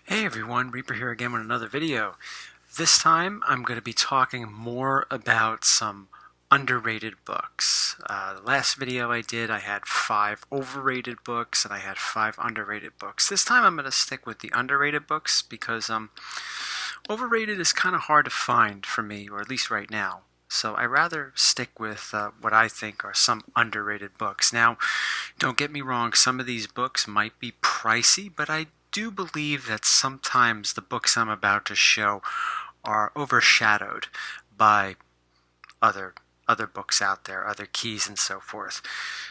Hey everyone, Reaper here again with another video. This time I'm going to be talking more about some underrated books. The last video I did, I had 5 overrated books and I had 5 underrated books. This time I'm going to stick with the underrated books because overrated is kind of hard to find for me, or at least right now. So I rather stick with what I think are some underrated books. Now, don't get me wrong, some of these books might be pricey, but I do believe that sometimes the books I'm about to show are overshadowed by other other books out there, other keys and so forth.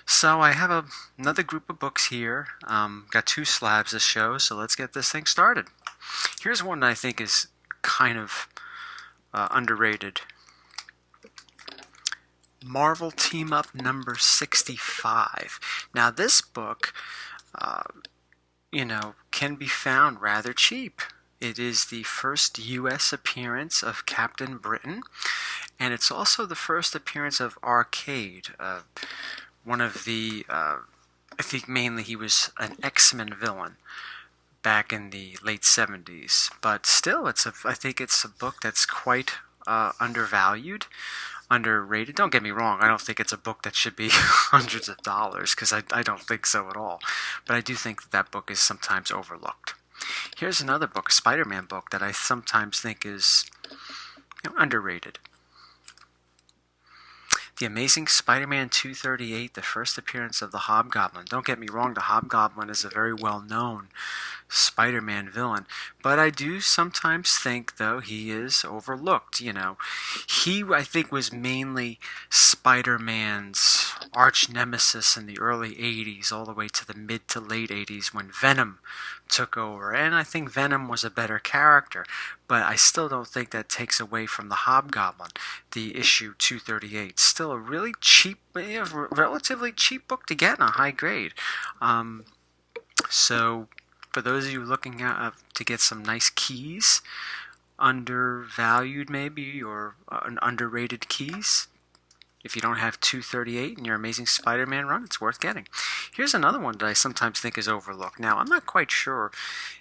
So I have another group of books here. Got 2 slabs to show, so let's get this thing started. Here's one that I think is kind of underrated. Marvel Team Up number 65. Now this book, can be found rather cheap. It is the first U.S. appearance of Captain Britain, and it's also the first appearance of Arcade, one of the, I think mainly he was an X-Men villain back in the late 70s. But still, I think it's a book that's quite undervalued, underrated. Don't get me wrong, I don't think it's a book that should be hundreds of dollars, because I don't think so at all. But I do think that book is sometimes overlooked. Here's another book, a Spider-Man book, that I sometimes think is underrated. The Amazing Spider-Man 238, the first appearance of the Hobgoblin. Don't get me wrong, the Hobgoblin is a very well-known Spider-Man villain, but I do sometimes think, though, he is overlooked. He, I think, was mainly Spider-Man's arch nemesis in the early 80s, all the way to the mid to late 80s when Venom took over, and I think Venom was a better character, but I still don't think that takes away from the Hobgoblin. The issue 238, still a really cheap, relatively cheap book to get in a high grade. So for those of you looking to get some nice keys, undervalued maybe, or an underrated keys, if you don't have 238 in your Amazing Spider-Man run, it's worth getting. Here's another one that I sometimes think is overlooked. Now, I'm not quite sure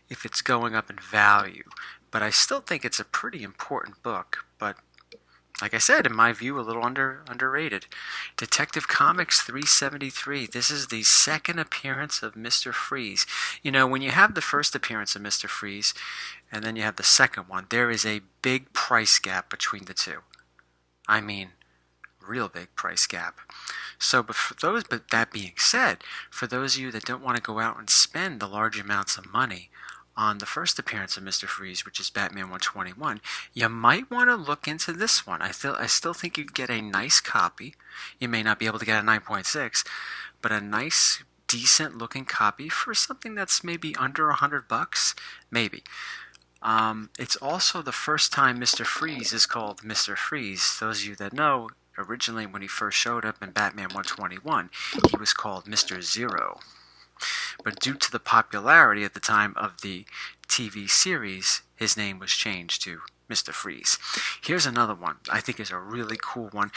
if it's going up in value, but I still think it's a pretty important book. But like I said, in my view, a little underrated. Detective Comics 373. This is the second appearance of Mr. Freeze. When you have the first appearance of Mr. Freeze, and then you have the second one, there is a big price gap between the two. I mean, real big price gap. So, but that being said, for those of you that don't want to go out and spend the large amounts of money on the first appearance of Mr. Freeze, which is Batman 121, you might want to look into this one. I still think you'd get a nice copy. You may not be able to get a 9.6, but a nice, decent looking copy for something that's maybe under $100, maybe. It's also the first time Mr. Freeze is called Mr. Freeze. Those of you that know, originally when he first showed up in Batman 121, he was called Mr. Zero. But due to the popularity at the time of the TV series, his name was changed to Mr. Freeze. Here's another one I think is a really cool one.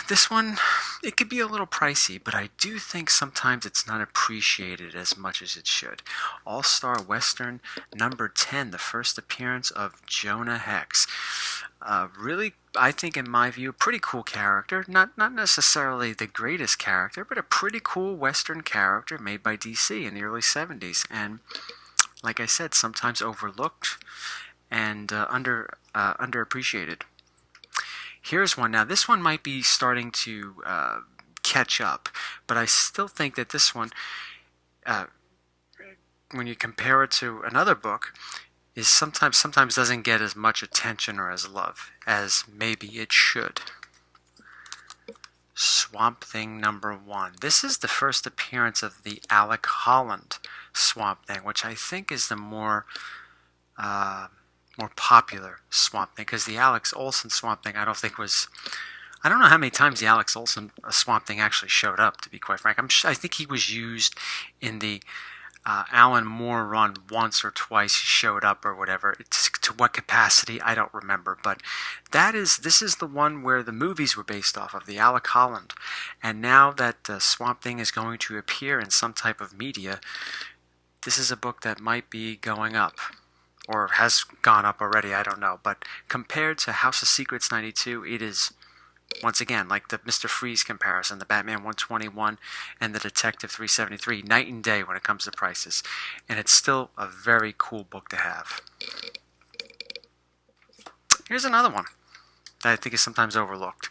This one, it could be a little pricey, but I do think sometimes it's not appreciated as much as it should. All-Star Western number 10, the first appearance of Jonah Hex. Really, I think in my view, a pretty cool character. Not necessarily the greatest character, but a pretty cool Western character made by DC in the early 70s. And like I said, sometimes overlooked and underappreciated. Here's one. Now, this one might be starting to catch up, but I still think that this one, when you compare it to another book, is sometimes doesn't get as much attention or as love as maybe it should. Swamp Thing number 1. This is the first appearance of the Alec Holland Swamp Thing, which I think is the more popular Swamp Thing, because the Alex Olsen Swamp Thing I don't know how many times the Alex Olsen Swamp Thing actually showed up, to be quite frank. I think he was used in the Alan Moore run once or twice. He showed up or whatever. To what capacity, I don't remember. But this is the one where the movies were based off of, the Alec Holland. And now that Swamp Thing is going to appear in some type of media, this is a book that might be going up, or has gone up already, I don't know. But compared to House of Secrets 92, it is, once again, like the Mr. Freeze comparison, the Batman 121 and the Detective 373, night and day when it comes to prices. And it's still a very cool book to have. Here's another one that I think is sometimes overlooked.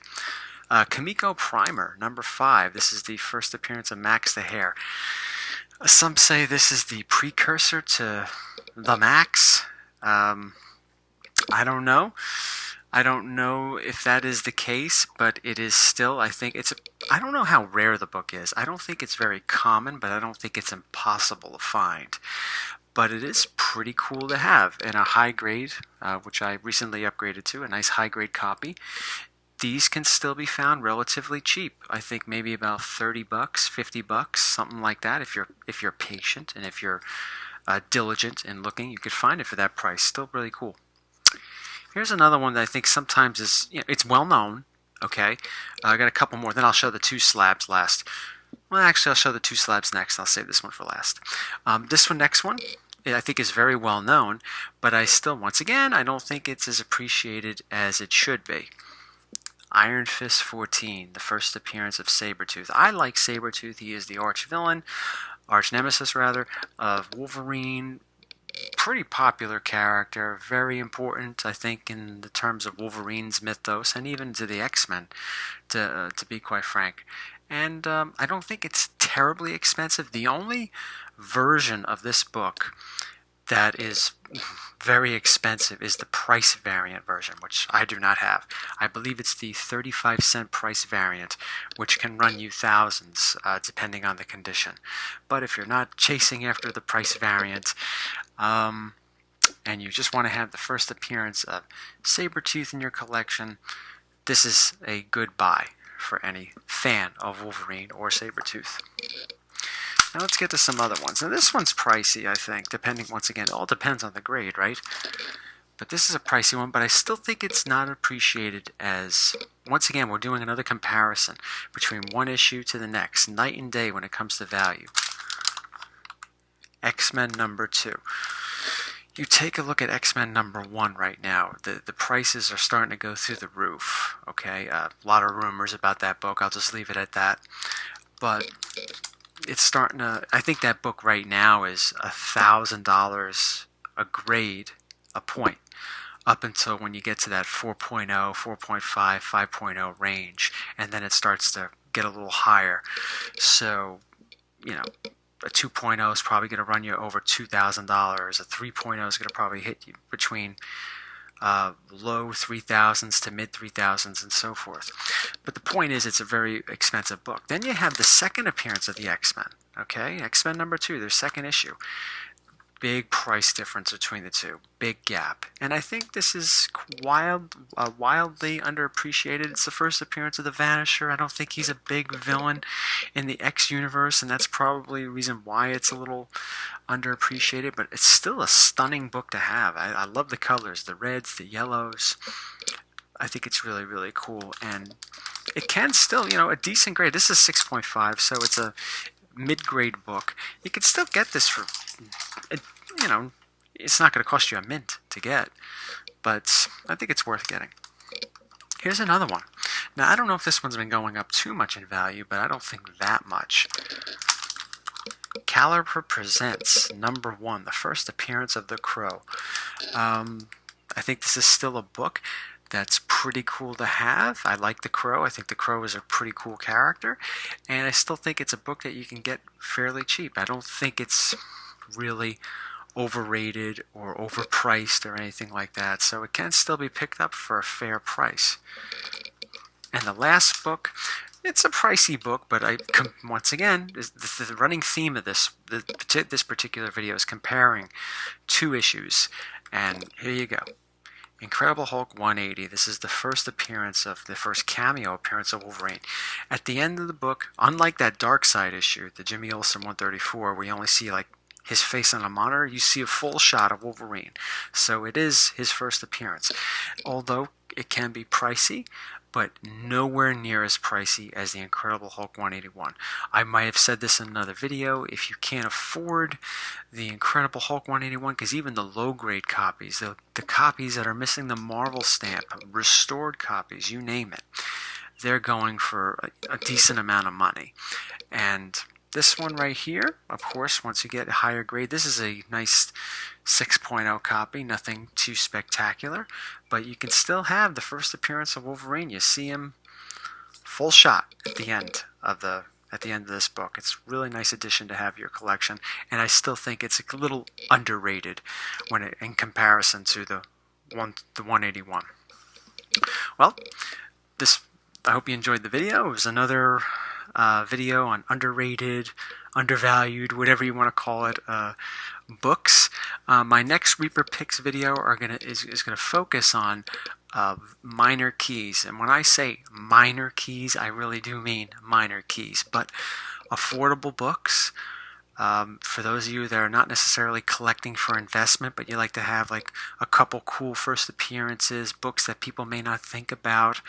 Kimiko Primer, number 5. This is the first appearance of Max the Hare. Some say this is the precursor to the Max. I don't know. I don't know if that is the case, but it is still, I think it's, I don't know how rare the book is. I don't think it's very common, but I don't think it's impossible to find. But it is pretty cool to have in a high grade, which I recently upgraded to, a nice high grade copy. These can still be found relatively cheap. I think maybe about 30 bucks, 50 bucks, something like that. If you're patient and if you're diligent in looking, you could find it for that price. Still really cool. Here's another one that I think sometimes is, it's well known. Okay, I got a couple more. Then I'll show the 2 slabs last. Well, actually, I'll show the 2 slabs next. I'll save this one for last. This one, next one, I think is very well known, but I still, once again, I don't think it's as appreciated as it should be. Iron Fist 14, the first appearance of Sabretooth. I like Sabretooth. He is the arch nemesis rather, of Wolverine. Pretty popular character, very important, I think, in the terms of Wolverine's mythos, and even to the X-Men, to be quite frank. And I don't think it's terribly expensive. The only version of this book that is very expensive is the price variant version, which I do not have. I believe it's the 35-cent price variant, which can run you thousands depending on the condition. But if you're not chasing after the price variant, and you just want to have the first appearance of Sabretooth in your collection, this is a good buy for any fan of Wolverine or Sabretooth. Now let's get to some other ones. Now this one's pricey, I think, depending, once again, it all depends on the grade, right? But this is a pricey one, but I still think it's not appreciated as, once again, we're doing another comparison between one issue to the next, night and day when it comes to value. X-Men number 2. You take a look at X-Men number 1 right now. The prices are starting to go through the roof, okay? A lot of rumors about that book. I'll just leave it at that. But it's starting to, I think that book right now is $1,000 a grade, a point, up until when you get to that 4.0, 4.5, 5.0 range, and then it starts to get a little higher. So, a 2.0 is probably going to run you over $2,000. A 3.0 is going to probably hit you between low 3,000s to mid 3,000s and so forth. But the point is, it's a very expensive book. Then you have the second appearance of the X-Men. Okay, X-Men number 2, their second issue. Big price difference between the two, big gap, and I think this is wildly underappreciated. It's the first appearance of the Vanisher. I don't think he's a big villain in the X universe, and that's probably the reason why it's a little underappreciated. But it's still a stunning book to have. I love the colors, the reds, the yellows. I think it's really, really cool, and it can still, a decent grade. This is 6.5, so it's a mid-grade book. You can still get this for, it's not going to cost you a mint to get, but I think it's worth getting. Here's another one. Now, I don't know if this one's been going up too much in value, but I don't think that much. Caliber Presents number 1, the first appearance of the Crow. I think this is still a book that's pretty cool to have. I like the Crow. I think the Crow is a pretty cool character, and I still think it's a book that you can get fairly cheap. I don't think it's really overrated or overpriced or anything like that, so it can still be picked up for a fair price. And the last book, it's a pricey book, but once again, the running theme of this particular video is comparing 2 issues, and here you go. Incredible Hulk 180. This is the first cameo appearance of Wolverine. At the end of the book, unlike that Dark Side issue, the Jimmy Olsen 134, where you only see his face on a monitor, you see a full shot of Wolverine. So it is his first appearance. Although it can be pricey, but nowhere near as pricey as the Incredible Hulk 181. I might have said this in another video. If you can't afford the Incredible Hulk 181, because even the low-grade copies, the copies that are missing the Marvel stamp, restored copies, you name it, they're going for a decent amount of money. And this one right here, of course, once you get a higher grade, this is a nice 6.0 copy, nothing too spectacular, but you can still have the first appearance of Wolverine. You see him full shot at the end of this book. It's a really nice addition to have your collection, and I still think it's a little underrated in comparison to the 181. Well, I hope you enjoyed the video. It was another video on underrated, undervalued, whatever you want to call it, books. My next Reaper Picks video is gonna focus on minor keys, and when I say minor keys, I really do mean minor keys, but affordable books. For those of you that are not necessarily collecting for investment, but you like to have like a couple cool first appearances, books that people may not think about,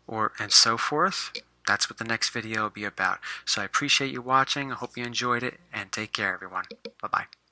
and so forth. That's what the next video will be about. So I appreciate you watching. I hope you enjoyed it, and take care, everyone. Bye-bye.